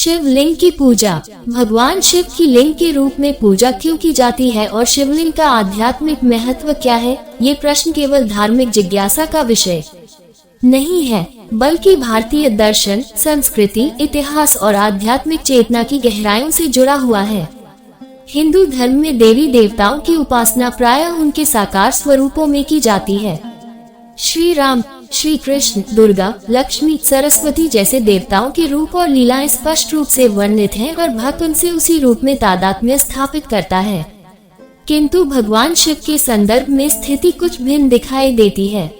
शिवलिंग की पूजा। भगवान शिव की लिंग के रूप में पूजा क्यों की जाती है और शिवलिंग का आध्यात्मिक महत्व क्या है? ये प्रश्न केवल धार्मिक जिज्ञासा का विषय नहीं है, बल्कि भारतीय दर्शन, संस्कृति, इतिहास और आध्यात्मिक चेतना की गहराइयों से जुड़ा हुआ है। हिंदू धर्म में देवी देवताओं की उपासना प्रायः उनके साकार स्वरूपों में की जाती है। श्री राम, श्री कृष्ण, दुर्गा, लक्ष्मी, सरस्वती जैसे देवताओं के रूप और लीलाएं स्पष्ट रूप से वर्णित हैं और भक्त उनसे उसी रूप में तादात्म्य स्थापित करता है। किंतु भगवान शिव के संदर्भ में स्थिति कुछ भिन्न दिखाई देती है।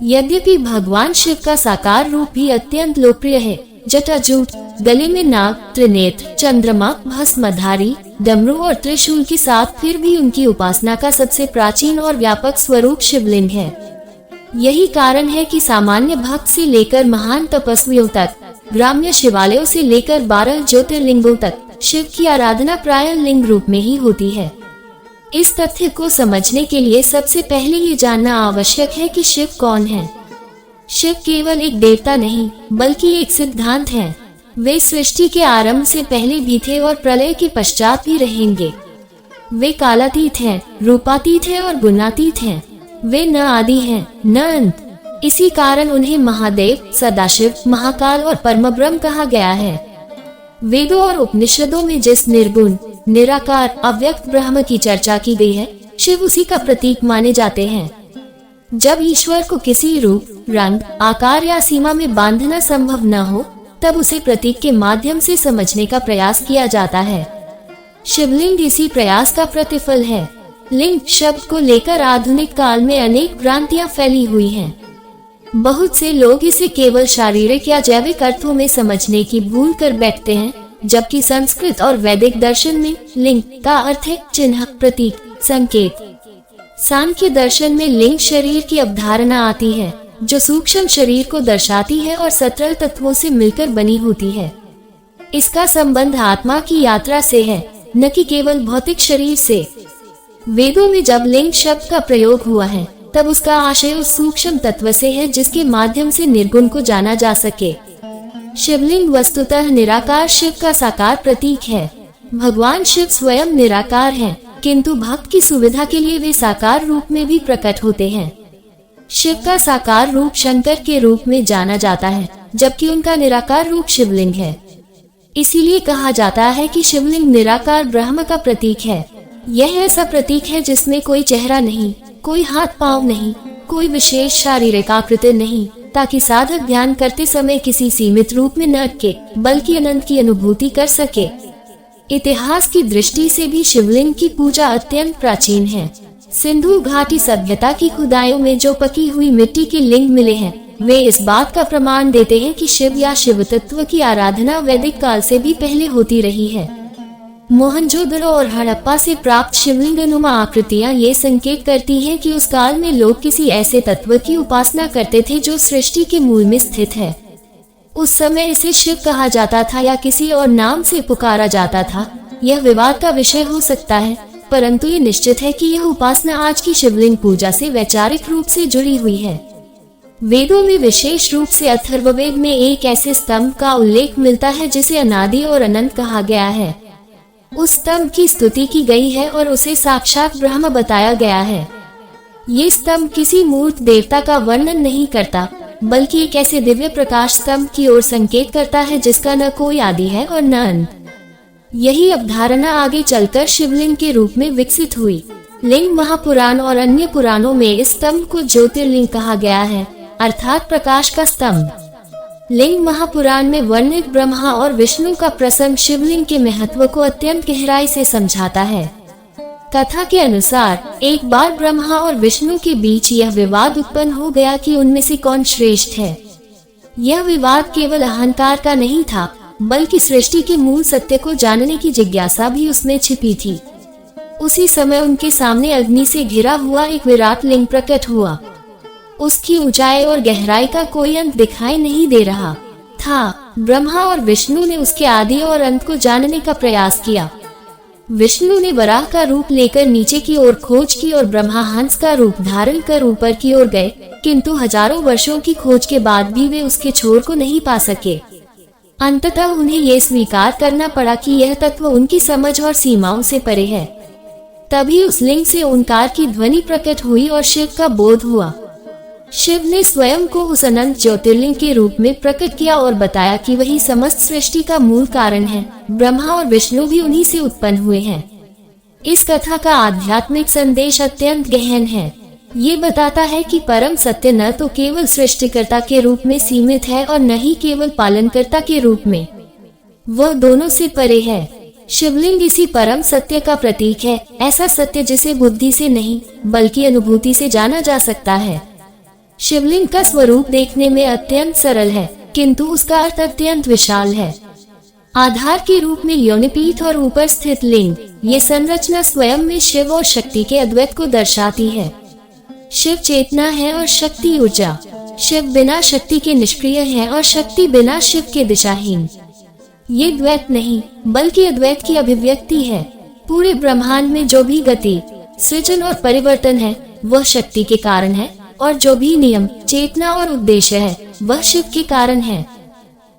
यद्यपि भगवान शिव का साकार रूप भी अत्यंत लोकप्रिय है, जटाजूट, गले में नाग, त्रिनेत्र, चंद्रमा, भस्मधारी, डमरू और त्रिशूल के साथ, फिर भी उनकी उपासना का सबसे प्राचीन और व्यापक स्वरूप शिवलिंग है। यही कारण है कि सामान्य भक्त से लेकर महान तपस्वियों तक, ग्राम्य शिवालयों से लेकर 12 ज्योतिर्लिंगों तक शिव की आराधना प्रायः लिंग रूप में ही होती है। इस तथ्य को समझने के लिए सबसे पहले ये जानना आवश्यक है कि शिव कौन है। शिव केवल एक देवता नहीं, बल्कि एक सिद्धांत है। वे सृष्टि के आरंभ से पहले भी थे और प्रलय के पश्चात भी रहेंगे। वे कालातीत हैं, रूपातीत हैं और गुणातीत हैं। वे न आदि हैं, न अंत। इसी कारण उन्हें महादेव, सदाशिव, महाकाल और परमब्रह्म कहा गया है। वेदों और उपनिषदों में जिस निर्गुण, निराकार, अव्यक्त ब्रह्म की चर्चा की गई है, शिव उसी का प्रतीक माने जाते हैं। जब ईश्वर को किसी रूप, रंग, आकार या सीमा में बांधना संभव न हो, तब उसे प्रतीक के माध्यम से समझने का प्रयास किया जाता है। शिवलिंग इसी प्रयास का प्रतिफल है। लिंग शब्द को लेकर आधुनिक काल में अनेक भ्रांतियां फैली हुई हैं। बहुत से लोग इसे केवल शारीरिक या जैविक अर्थों में समझने की भूल कर बैठते हैं, जबकि संस्कृत और वैदिक दर्शन में लिंग का अर्थ है चिन्ह, प्रतीक, संकेत। सांख्य दर्शन में लिंग शरीर की अवधारणा आती है, जो सूक्ष्म शरीर को दर्शाती है और 17 तत्वों से मिलकर बनी होती है। इसका संबंध आत्मा की यात्रा से है, न कि केवल भौतिक शरीर से। वेदों में जब लिंग शब्द का प्रयोग हुआ है, तब उसका आशय उस सूक्ष्म तत्व से है जिसके माध्यम से निर्गुण को जाना जा सके। शिवलिंग वस्तुतः निराकार शिव का साकार प्रतीक है। भगवान शिव स्वयं निराकार हैं, किंतु भक्त की सुविधा के लिए वे साकार रूप में भी प्रकट होते हैं। शिव का साकार रूप शंकर के रूप में जाना जाता है, जबकि उनका निराकार रूप शिवलिंग है। इसीलिए कहा जाता है कि शिवलिंग निराकार ब्रह्म का प्रतीक है। यह ऐसा प्रतीक है जिसमें कोई चेहरा नहीं, कोई हाथ पांव नहीं, कोई विशेष शारीरिक आकृति नहीं, ताकि साधक ध्यान करते समय किसी सीमित रूप में न अटके, बल्कि अनंत की अनुभूति कर सके। इतिहास की दृष्टि से भी शिवलिंग की पूजा अत्यंत प्राचीन है। सिंधु घाटी सभ्यता की खुदाइयों में जो पकी हुई मिट्टी के लिंग मिले हैं, वे इस बात का प्रमाण देते हैं कि शिव या शिव तत्व की आराधना वैदिक काल से भी पहले होती रही है। मोहनजोदड़ो और हड़प्पा से प्राप्त शिवलिंगनुमा आकृतियां ये संकेत करती हैं कि उस काल में लोग किसी ऐसे तत्व की उपासना करते थे जो सृष्टि के मूल में स्थित है। उस समय इसे शिव कहा जाता था या किसी और नाम से पुकारा जाता था, यह विवाद का विषय हो सकता है, परंतु ये निश्चित है कि यह उपासना आज की शिवलिंग पूजा से वैचारिक रूप से जुड़ी हुई है। वेदों में विशेष रूप से अथर्ववेद में एक ऐसे स्तंभ का उल्लेख मिलता है जिसे अनादि और अनंत कहा गया है। उस स्तंभ की स्तुति की गई है और उसे साक्षात ब्रह्म बताया गया है। ये स्तंभ किसी मूर्त देवता का वर्णन नहीं करता, बल्कि एक ऐसे दिव्य प्रकाश स्तंभ की ओर संकेत करता है जिसका न कोई आदि है और न अंत। यही अवधारणा आगे चलकर शिवलिंग के रूप में विकसित हुई। लिंग महापुराण और अन्य पुराणों में इस स्तंभ को ज्योतिर्लिंग कहा गया है, अर्थात प्रकाश का स्तंभ। लिंग महापुराण में वर्णित ब्रह्मा और विष्णु का प्रसंग शिवलिंग के महत्व को अत्यंत गहराई से समझाता है। कथा के अनुसार एक बार ब्रह्मा और विष्णु के बीच यह विवाद उत्पन्न हो गया कि उनमें से कौन श्रेष्ठ है। यह विवाद केवल अहंकार का नहीं था, बल्कि सृष्टि के मूल सत्य को जानने की जिज्ञासा भी उसमें छिपी थी। उसी समय उनके सामने अग्नि से घिरा हुआ एक विराट लिंग प्रकट हुआ। उसकी ऊंचाई और गहराई का कोई अंत दिखाई नहीं दे रहा था। ब्रह्मा और विष्णु ने उसके आदि और अंत को जानने का प्रयास किया। विष्णु ने वराह का रूप लेकर नीचे की ओर खोज की और ब्रह्मा हंस का रूप धारण कर ऊपर की ओर गए, किंतु हजारों वर्षों की खोज के बाद भी वे उसके छोर को नहीं पा सके। अंततः उन्हें यह स्वीकार करना पड़ा कि यह तत्व उनकी समझ और सीमाओं से परे है। तभी उस लिंग से ओंकार की ध्वनि प्रकट हुई और शिव का बोध हुआ। शिव ने स्वयं को उस अनंत ज्योतिर्लिंग के रूप में प्रकट किया और बताया कि वही समस्त सृष्टि का मूल कारण है। ब्रह्मा और विष्णु भी उन्हीं से उत्पन्न हुए हैं। इस कथा का आध्यात्मिक संदेश अत्यंत गहन है। ये बताता है कि परम सत्य न तो केवल सृष्टिकर्ता के रूप में सीमित है और न ही केवल पालनकर्ता के रूप में, वह दोनों से परे है। शिवलिंग इसी परम सत्य का प्रतीक है, ऐसा सत्य जिसे बुद्धि से नहीं बल्कि अनुभूति से जाना जा सकता है। शिवलिंग का स्वरूप देखने में अत्यंत सरल है, किंतु उसका अर्थ अत्यंत विशाल है। आधार के रूप में योनिपीठ और ऊपर स्थित लिंग, ये संरचना स्वयं में शिव और शक्ति के अद्वैत को दर्शाती है। शिव चेतना है और शक्ति ऊर्जा। शिव बिना शक्ति के निष्क्रिय है और शक्ति बिना शिव के दिशाहीन। ये द्वैत नहीं बल्कि अद्वैत की अभिव्यक्ति है। पूरे ब्रह्मांड में जो भी गति, सृजन और परिवर्तन है वह शक्ति के कारण है, और जो भी नियम, चेतना और उद्देश्य है वह शिव के कारण है।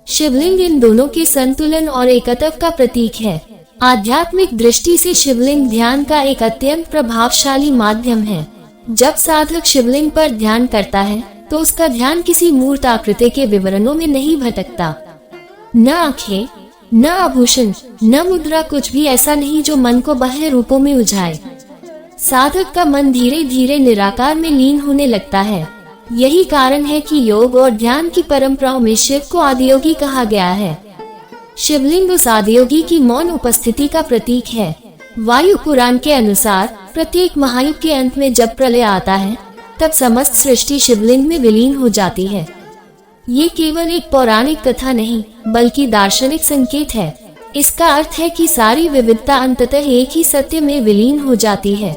शिवलिंग इन दोनों के संतुलन और एकत्व का प्रतीक है। आध्यात्मिक दृष्टि से शिवलिंग ध्यान का एक अत्यंत प्रभावशाली माध्यम है। जब साधक शिवलिंग पर ध्यान करता है तो उसका ध्यान किसी मूर्त आकृति के विवरणों में नहीं भटकता। न आंखें, न आभूषण, न मुद्रा, कुछ भी ऐसा नहीं जो मन को बाह्य रूपों में उलझाए। साधक का मन धीरे धीरे निराकार में लीन होने लगता है। यही कारण है कि योग और ध्यान की परंपराओं में शिव को आदियोगी कहा गया है। शिवलिंग उस आदियोगी की मौन उपस्थिति का प्रतीक है। वायु पुराण के अनुसार प्रत्येक महायुग के अंत में जब प्रलय आता है तब समस्त सृष्टि शिवलिंग में विलीन हो जाती है। ये केवल एक पौराणिक कथा नहीं बल्कि दार्शनिक संकेत है। इसका अर्थ है कि सारी विविधता अंततः एक ही सत्य में विलीन हो जाती है।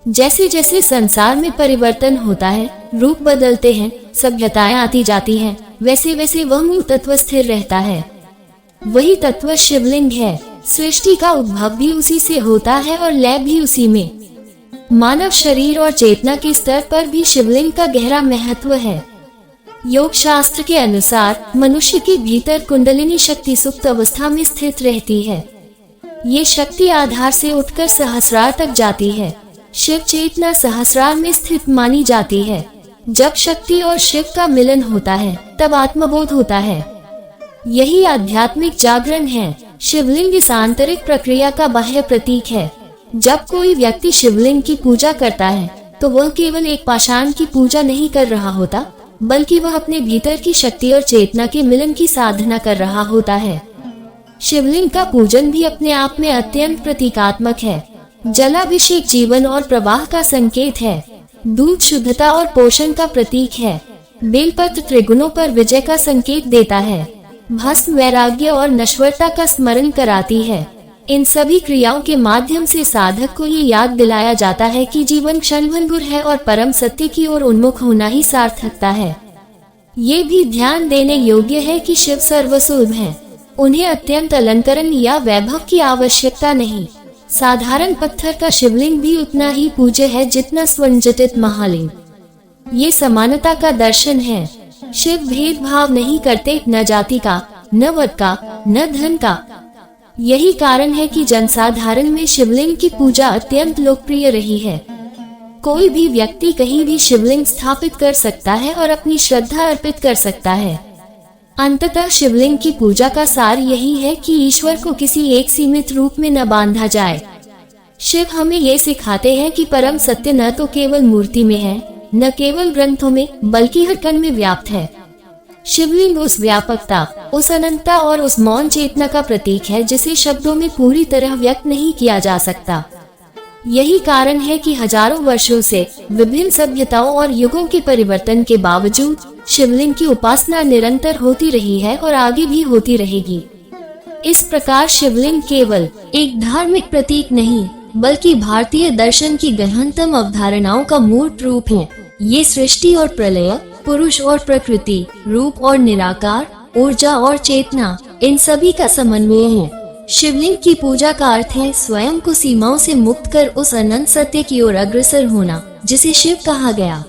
जैसे जैसे संसार में परिवर्तन होता है, रूप बदलते हैं, सभ्यताएं आती जाती हैं, वैसे वैसे वह मूल तत्व स्थिर रहता है। वही तत्व शिवलिंग है। सृष्टि का उद्भव भी उसी से होता है और लय भी उसी में। मानव शरीर और चेतना के स्तर पर भी शिवलिंग का गहरा महत्व है। योग शास्त्र के अनुसार मनुष्य के भीतर कुंडलिनी शक्ति सुप्त अवस्था में स्थित रहती है। ये शक्ति आधार से उठकर सहस्रार तक जाती है। शिव चेतना सहस्रार में स्थित मानी जाती है। जब शक्ति और शिव का मिलन होता है तब आत्मबोध होता है। यही आध्यात्मिक जागरण है। शिवलिंग इस आंतरिक प्रक्रिया का बाह्य प्रतीक है। जब कोई व्यक्ति शिवलिंग की पूजा करता है तो वह केवल एक पाषाण की पूजा नहीं कर रहा होता, बल्कि वह अपने भीतर की शक्ति और चेतना के मिलन की साधना कर रहा होता है। शिवलिंग का पूजन भी अपने आप में अत्यंत प्रतीकात्मक है। जलाभिषेक जीवन और प्रवाह का संकेत है। दूध शुद्धता और पोषण का प्रतीक है। बेलपत्र त्रिगुणों पर विजय का संकेत देता है। भस्म वैराग्य और नश्वरता का स्मरण कराती है। इन सभी क्रियाओं के माध्यम से साधक को ये याद दिलाया जाता है कि जीवन क्षणभंगुर है और परम सत्य की ओर उन्मुख होना ही सार्थकता है। ये भी ध्यान देने योग्य है कि शिव सर्वसुलभ हैं। उन्हें अत्यंत अलंकरण या वैभव की आवश्यकता नहीं। साधारण पत्थर का शिवलिंग भी उतना ही पूज्य है जितना स्वर्णजटित महालिंग। ये समानता का दर्शन है। शिव भेदभाव नहीं करते, न जाति का, न वर्ग का, न धन का। यही कारण है कि जनसाधारण में शिवलिंग की पूजा अत्यंत लोकप्रिय रही है। कोई भी व्यक्ति कहीं भी शिवलिंग स्थापित कर सकता है और अपनी श्रद्धा अर्पित कर सकता है। अंततः शिवलिंग की पूजा का सार यही है कि ईश्वर को किसी एक सीमित रूप में न बांधा जाए। शिव हमें ये सिखाते हैं कि परम सत्य न तो केवल मूर्ति में है, न केवल ग्रंथों में, बल्कि हर कण में व्याप्त है। शिवलिंग उस व्यापकता, उस अनंतता और उस मौन चेतना का प्रतीक है जिसे शब्दों में पूरी तरह व्यक्त नहीं किया जा सकता। यही कारण है कि हजारों वर्षों से विभिन्न सभ्यताओं और युगों के परिवर्तन के बावजूद शिवलिंग की उपासना निरंतर होती रही है और आगे भी होती रहेगी। इस प्रकार शिवलिंग केवल एक धार्मिक प्रतीक नहीं बल्कि भारतीय दर्शन की गहनतम अवधारणाओं का मूर्त रूप है। ये सृष्टि और प्रलय, पुरुष और प्रकृति, रूप और निराकार, ऊर्जा और चेतना, इन सभी का समन्वय है। शिवलिंग की पूजा का अर्थ है स्वयं को सीमाओं से मुक्त कर उस अनंत सत्य की ओर अग्रसर होना जिसे शिव कहा गया।